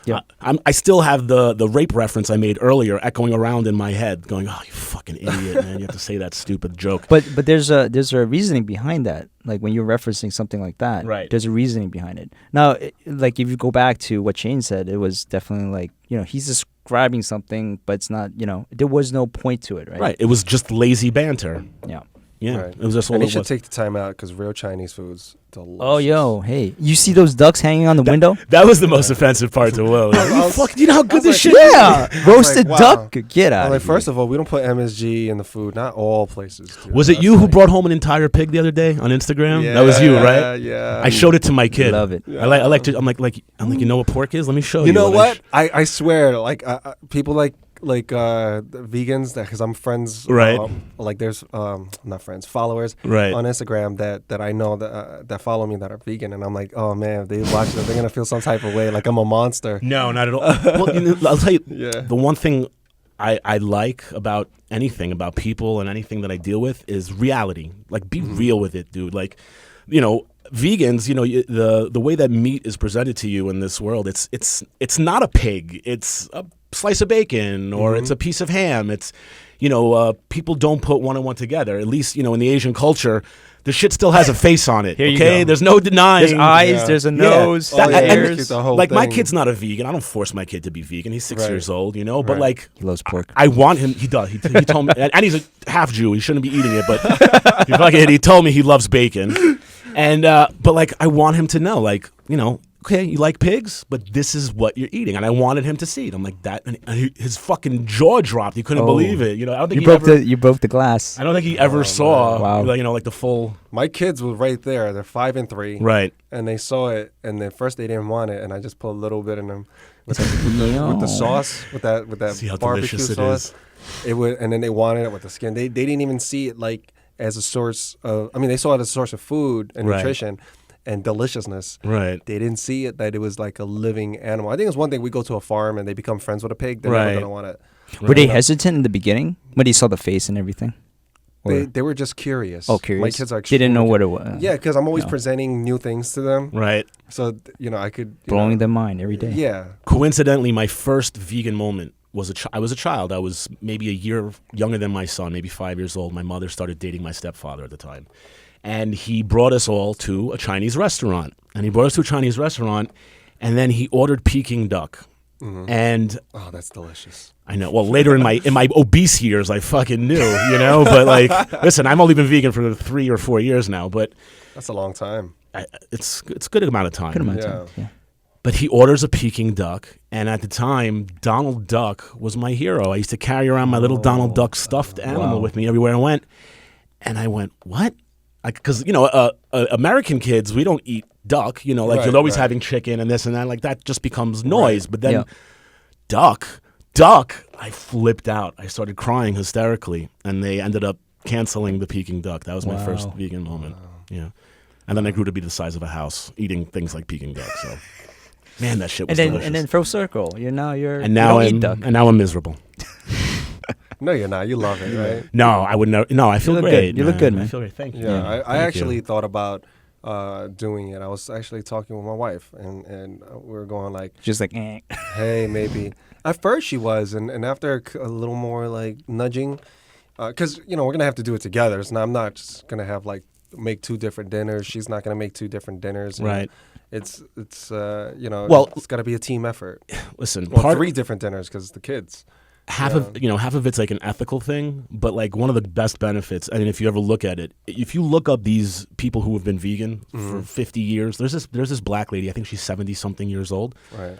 Yeah. I still have the rape reference I made earlier echoing around in my head, going, "Oh, you fucking idiot, man! You have to say that stupid joke." But there's a reasoning behind that. Like when you're referencing something like that, Right. there's a reasoning behind it. Now, like if you go back to what Shane said, it was definitely like, he's describing something, but it's not, there was no point to it, right? Right. It was just lazy banter. Yeah. Yeah. Right. It was just all And it you should was. take the time out because real Chinese food's delicious. Oh, yo, hey, you see those ducks hanging on the window? That was the most offensive part to Will. Do you know how good was this like, shit Yeah, I was roasted like, wow. duck. Get out. I'm like, of here. first of all, we don't put MSG in the food. Not all places do. Was it That's you who like- brought home an entire pig the other day on Instagram? Yeah, That was you, right? Yeah. I showed it to my kid. Love it. I like to. I'm like, you know what pork is? Let me show you. You know And what? I swear, like people like vegans, because I'm friends. Right. Like there's not friends, followers. Right. On Instagram that I know that follow me that are vegan, and I'm like, oh man, if they watch it, they're gonna feel some type of way, like I'm a monster. No, not at all. Well, I'll tell you. Yeah. The one thing I like about anything, about people and anything that I deal with is reality. Like, be real with it, dude. Like, vegans, the way that meat is presented to you in this world, it's not a pig. It's a slice of bacon or it's a piece of ham. It's, people don't put one and one together. At least, in the Asian culture, the shit still has a face on it. Here you okay, go. there's no denying. There's eyes, Yeah. there's a Yeah. nose, Oh, yeah. ears. It's the whole Like my thing. kid's not a vegan. I don't force my kid to be vegan. He's 6 Right. years old, but Right. like He loves pork. I want him. He does. He told me, and he's a half Jew. He shouldn't be eating it, but he told me he loves bacon, and but like I want him to know, like okay, you like pigs, but this is what you're eating, and I wanted him to see it. I'm like that, and his fucking jaw dropped. He couldn't Oh. believe it. I don't think You broke the glass. I don't think he ever saw, Wow. like the full My kids were right there. They're 5 and 3. right. And they saw it, and then first they didn't want it, and I just put a little bit in them with No. the sauce, with that See how barbecue delicious it sauce. is. It would, and then they wanted it with the skin. They didn't even see it like as a source of. I mean, they saw it as a source of food and Right. nutrition and deliciousness. Right. They didn't see it that it was like a living animal. I think it's one thing we go to a farm and they become friends with a pig. They're Right. never gonna want it. Were they hesitant in the beginning when they saw the face and everything? Or- They were just curious. Oh, curious. My kids are. They didn't know extremely what it was. Yeah, because I'm always No. presenting new things to them. Right. So I could blowing their mind every day. Yeah. Coincidentally, my first vegan moment was I was a child. I was maybe a year younger than my son, maybe 5 years old. My mother started dating my stepfather at the time. And he brought us all to a Chinese restaurant. And then he ordered Peking duck. And Oh, that's delicious. I know. Well, later in my obese years, I fucking knew, But like, listen, I've only been vegan for 3 or 4 years now, but That's a long time. it's a good amount of time. Good amount of Yeah. time. Yeah. But he orders a Peking duck, and at the time, Donald Duck was my hero. I used to carry around my little Donald Duck stuffed animal with me everywhere I went. And I went, what? Because, American kids, we don't eat duck. Like Right, you're always right. having chicken and this and that. Like that just becomes noise. Right. But then Yeah. duck, I flipped out. I started crying hysterically, and they ended up canceling the Peking duck. That was my first Wow. vegan moment. Yeah. And then I grew to be the size of a house, eating things like Peking duck. So, man, that shit was delicious. And then full circle. You And don't now eat duck. I'm miserable. No, you're not. You love it, right? No, I would never. No, I feel look great. good. You look good, man. I feel great. Thank you. Yeah, I Thank actually you. thought about doing it. I was actually talking with my wife, and we were going like, Just like, hey, maybe. At first she was, and after a little more like nudging, because we're gonna have to do it together. So I'm not just gonna have like make 2 different dinners. She's not gonna make 2 different dinners. Right. It's Well- it's got to be a team effort. Listen, Well, 3 different dinners because the kids. half of it's like an ethical thing, but like one of the best benefits, I mean, if you ever look at it, if you look up these people who have been vegan for 50 years, there's this black lady, I think she's 70 something years old. Right.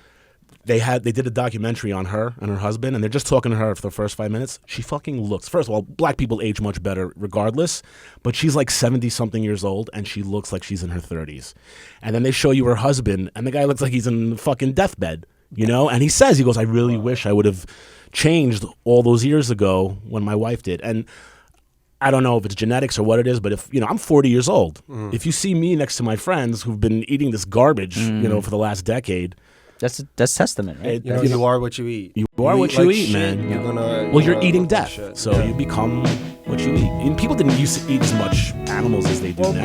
They did a documentary on her and her husband, and they're just talking to her for the first 5 minutes. She fucking looks, first of all, black people age much better regardless, but she's like 70 something years old, and she looks like she's in her 30s. And then they show you her husband, and the guy looks like he's in fucking deathbed, and he goes, I really wish I would have changed all those years ago when my wife did. And I don't know if it's genetics or what it is, but if I'm 40 years old, if you see me next to my friends who've been eating this garbage, for the last decade, that's testament, right? You are what you eat. You are what you like eat, shit, man. You're gonna. well, you're eating death, shit. so you become what you eat. And people didn't used to eat as much animals as they do now.